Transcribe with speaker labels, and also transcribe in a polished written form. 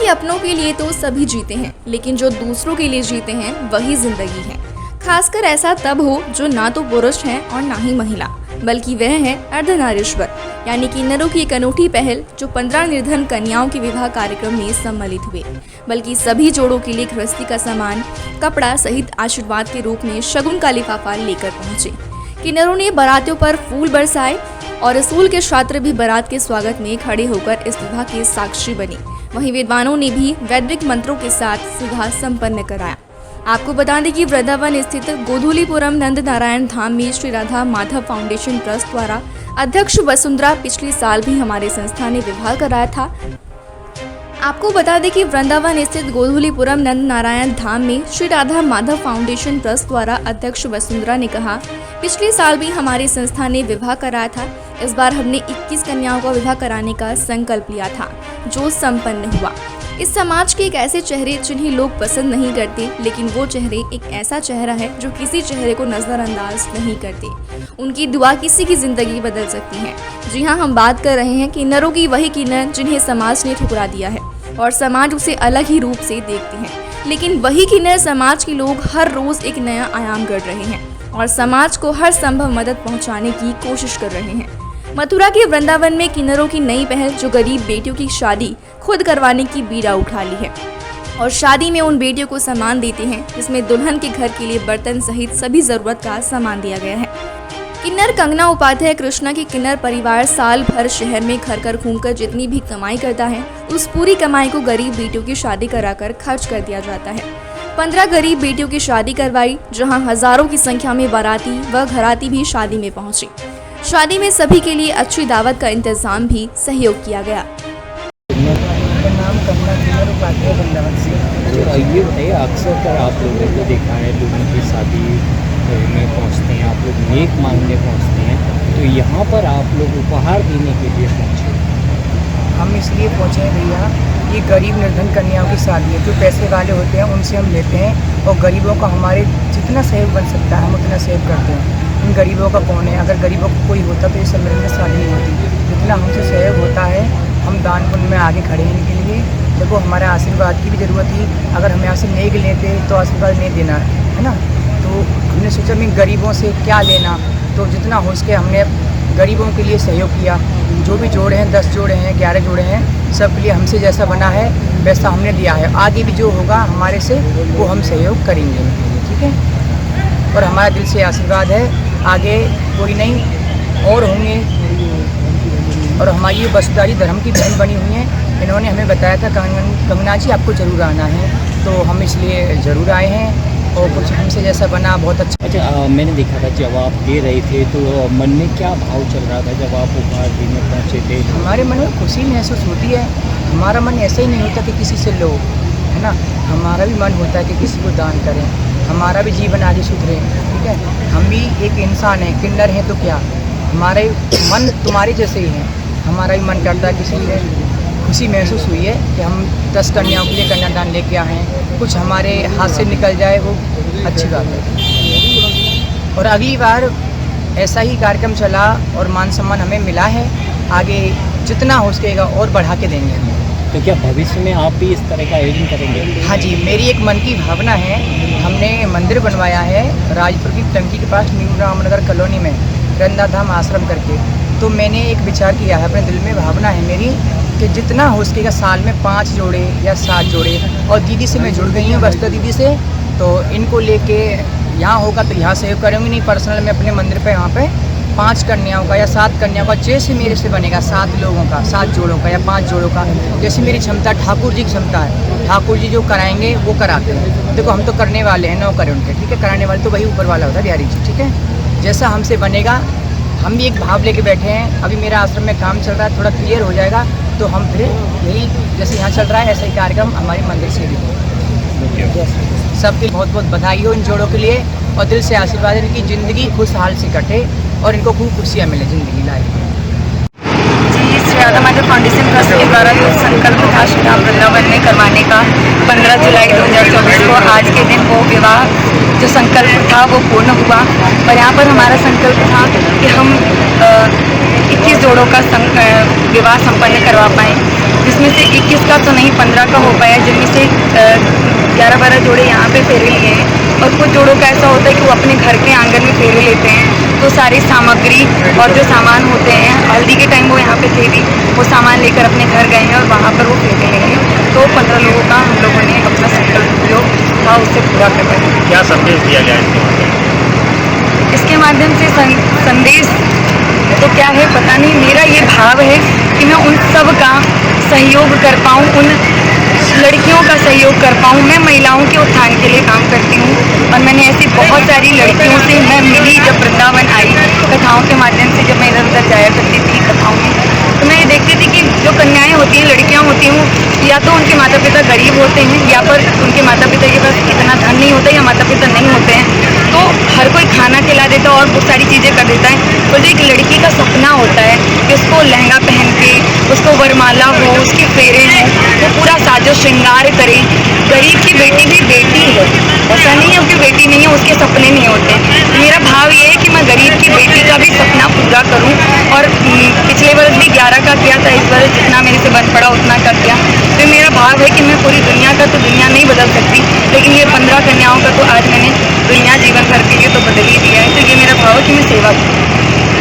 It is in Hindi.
Speaker 1: कि अपनों के लिए तो सभी जीते हैं, लेकिन जो दूसरों के लिए जीते हैं वही जिंदगी है। खासकर ऐसा तब हो जो ना तो पुरुष है और ना ही महिला, बल्कि वह है अर्धनारीश्वर, यानी किन्नरों की एक अनूठी पहल जो 15 निर्धन कन्याओं के विवाह कार्यक्रम में सम्मिलित हुए, बल्कि सभी जोड़ों के लिए गृहस्थी का सामान, कपड़ा सहित आशीर्वाद के रूप में शगुन का लिफाफा लेकर पहुंचे। किन्नरों ने बारातियों पर फूल बरसाए और रसूल के छात्र भी बारात के स्वागत में खड़े होकर इस विवाह के साक्षी बने। वहीं विद्वानों ने भी वैदिक मंत्रों के साथ विवाह संपन्न कराया। आपको बता दें कि वृंदावन स्थित गोधूलीपुरम नंद नारायण धाम में श्री राधा माधव फाउंडेशन ट्रस्ट द्वारा अध्यक्ष वसुंधरा पिछले साल भी हमारे संस्था ने विवाह कराया था। आपको बता दें कि वृंदावन स्थित गोधूलीपुरम नंद नारायण धाम में श्री राधा माधव फाउंडेशन ट्रस्ट द्वारा अध्यक्ष वसुंधरा ने कहा, पिछले साल भी हमारी संस्था ने विवाह कराया था। इस बार हमने 21 कन्याओं का विवाह कराने का संकल्प लिया था, जो संपन्न हुआ। इस समाज के एक ऐसे चेहरे जिन्हें लोग पसंद नहीं करते, लेकिन वो चेहरे एक ऐसा चेहरा है जो किसी चेहरे को नजरअंदाज नहीं करते। उनकी दुआ किसी की जिंदगी बदल सकती है। जी हाँ, हम बात कर रहे हैं किन्नरों की, वही किन्नर जिन्हें समाज ने ठुकरा दिया है और समाज उसे अलग ही रूप से देखते हैं, लेकिन वही किन्नर समाज के लोग हर रोज एक नया आयाम गढ़ रहे हैं और समाज को हर संभव मदद पहुंचाने की कोशिश कर रहे हैं। मथुरा के वृंदावन में किन्नरों की नई पहल जो गरीब बेटियों की शादी खुद करवाने की बीड़ा उठा ली है और शादी में उन बेटियों को सामान देते हैं, जिसमें दुल्हन के घर के लिए बर्तन सहित सभी जरूरत का सामान दिया गया है। किन्नर कंगना उपाध्याय कृष्णा की किन्नर परिवार साल भर शहर में घर घर घूमकर जितनी भी कमाई करता है, उस पूरी कमाई को गरीब बेटियों की शादी कराकर खर्च कर दिया जाता है। 15 गरीब बेटियों की शादी करवाई, जहां हजारों की संख्या में बाराती व घराती भी शादी में पहुंचे। शादी में सभी के लिए अच्छी दावत का इंतजाम भी सहयोग किया गया।
Speaker 2: नाम कंगना किन्नर उपाध्याय वृंदावन से।
Speaker 3: ये बताइए, अक्सर कर आप लोगों को देखा है लोगों की शादी में पहुंचते हैं, आप लोग नेक मांगने पहुंचते हैं, तो यहाँ पर आप लोग उपहार देने के लिए पहुंचे।
Speaker 2: हम इसलिए पहुँचे हैं भैया, ये गरीब निर्धन कन्याओं की शादी है। जो पैसे वाले होते हैं उनसे हम लेते हैं और गरीबों का हमारे जितना सहयोग बन सकता है हम उतना सहयोग करते हैं। इन गरीबों का कौन है? अगर गरीबों को कोई होता तो इस सम्मेलन में शादी नहीं होती। जितना हमसे सहयोग होता है हम दान पुण्य में आगे खड़े हैं इनके लिए। देखो, हमारे आशीर्वाद की भी ज़रूरत थी। अगर हम यहाँ से नेक लेते तो आशीर्वाद नहीं देना है ना, तो हमने सोचा मैं गरीबों से क्या लेना, तो जितना हो सके हमने गरीबों के लिए सहयोग किया। जो भी जोड़े हैं, 10 जोड़े हैं, 11 जोड़े हैं, सब के लिए हमसे जैसा बना है वैसा हमने दिया है। आगे भी जो होगा हमारे से वो हम सहयोग करेंगे, ठीक है। और हमारा दिल से आशीर्वाद है, आगे कोई नहीं और होंगे। और हमारी ये वसुधारी धर्म की बहन बनी हुई हैं, इन्होंने हमें बताया था कंगना जी आपको ज़रूर आना है, तो हम इसलिए ज़रूर आए हैं और कुछ हमसे जैसा बना बहुत अच्छा।
Speaker 3: अच्छा, मैंने देखा था जब आप दे रहे थे तो मन में क्या भाव चल रहा था जब आप उपहार देने पहुँचे थे?
Speaker 2: हमारे मन में खुशी महसूस होती है। हमारा मन ऐसा ही नहीं होता कि किसी से लो, है ना। हमारा भी मन होता है कि किसी को दान करें, हमारा भी जीवन आगे सुधरे, ठीक है। हम भी एक इंसान हैं, किन्नर हैं, तो क्या हमारे मन तुम्हारे जैसे ही हैं। हमारा भी मन करता है, किसी ने खुशी महसूस हुई है कि हम 10 कन्याओं के लिए कन्यादान लेके आए हैं, कुछ हमारे हाथ से निकल जाए वो अच्छी बात है। और अगली बार ऐसा ही कार्यक्रम चला और मान सम्मान हमें मिला है, आगे जितना हो सकेगा और बढ़ा के देंगे हम।
Speaker 3: तो क्या भविष्य में आप भी इस तरह का आयोजन करेंगे?
Speaker 2: हाँ जी, मेरी एक मन की भावना है। हमने मंदिर बनवाया है राजपुर की टंकी के पास, न्यू रामनगर कॉलोनी में, वृंदाधाम आश्रम करके। तो मैंने एक विचार किया है, अपने दिल में भावना है मेरी कि जितना हो सकेगा साल में 5 जोड़े या 7 जोड़े। और दीदी से मैं जुड़ गई हूँ, बस्तर दीदी से, तो इनको लेके यहाँ होगा तो यहाँ सहयोग करूँगी, नहीं पर्सनल मैं अपने मंदिर पे यहाँ पे 5 कन्याओं का या 7 कन्याओं का, जैसे मेरे से बनेगा, 7 लोगों का, 7 जोड़ों का या 5 जोड़ों का, जैसे मेरी क्षमता, ठाकुर जी की क्षमता है। ठाकुर जी जो कराएंगे वो कराते हैं। देखो, हम तो करने वाले हैं, नौ करें उनके, ठीक है। कराने वाले तो वही ऊपर वाला होता है, बिहारी जी, ठीक है। जैसा हमसे बनेगा, हम भी एक भाव लेके बैठे हैं। अभी मेरा आश्रम में काम चल रहा है, थोड़ा क्लियर हो जाएगा तो हम फिर यही जैसे यहाँ चल रहा है ऐसा ही कार्यक्रम हमारे मंदिर से भी हो। सबके बहुत बहुत बधाई हो इन जोड़ों के लिए और दिल से आशीर्वाद है इनकी ज़िंदगी खुशहाल से कटे और इनको खूब खुशियाँ मिले ज़िंदगी लाइफ में।
Speaker 4: जी, श्री राधा माधव फाउंडेशन ट्रस्ट के द्वारा जो संकल्प था श्री राम वृंदावन में करवाने का, 15 जुलाई 2024 को आज के दिन वो विवाह जो संकल्प था वो पूर्ण हुआ। और यहाँ पर हमारा संकल्प था कि हम 21 जोड़ों का विवाह संपन्न करवा पाएँ। जिसमें से 21 का तो नहीं 15 का हो पाया, जिनमें से 11-12 जोड़े यहाँ पे फेरे लिए हैं। और कुछ जोड़ों का ऐसा होता है कि वो अपने घर के आंगन में फेरे लेते हैं, तो सारी सामग्री और जो सामान होते हैं, हल्दी के टाइम वो यहाँ पे थे भी, वो सामान लेकर अपने घर गए हैं और वहाँ पर वो फेरे लेंगे। तो 15 लोगों का हम लोगों ने अपना संकल्प जो था उससे पूरा कर रहे हैं।
Speaker 5: क्या संदेश दिया गया इसके माध्यम से?
Speaker 4: इसके माध्यम से संदेश तो क्या है पता नहीं, मेरा ये भाव है कि मैं उन सब का सहयोग कर पाऊँ, उन लड़कियों का सहयोग कर पाऊँ। मैं महिलाओं के उत्थान के लिए काम करती हूँ और मैंने ऐसी बहुत सारी लड़कियों से मैं मिली जब वृंदावन आई, कथाओं के माध्यम से जब मैं इधर उधर जाया करती थी कथाओं में, तो मैं ये देखती थी कि जो कन्याएं होती हैं, लड़कियां होती हैं, या तो उनके माता पिता गरीब होते हैं या पर उनके माता पिता के पास इतना धन नहीं होता या माता पिता नहीं होते हैं, तो हर कोई खाना खिला देता है और बहुत सारी चीज़ें कर देता है। तो जो एक लड़की का सपना होता है कि उसको लहंगा पहन के, उसको वरमाला हो, उसके फेरे हों, वो पूरा साजो श्रृंगार करे। गरीब की बेटी भी बेटी है, ऐसा नहीं है उसकी बेटी नहीं है, उसके सपने नहीं होते। तो मेरा भाव ये है कि मैं गरीब की बेटी का भी सपना पूरा करूं। और पिछले वर्ष भी 11 का किया था, इस वर्ष जितना मेरे से बन पड़ा उतना का किया। तो मेरा भाव है कि मैं पूरी दुनिया का तो दुनिया नहीं बदल सकती, लेकिन ये 15 कन्याओं का तो आज मैंने दुनिया जीवन भर के लिए तो बदल ही दिया है। तो ये मेरा भाव है कि मैं सेवा करूँ।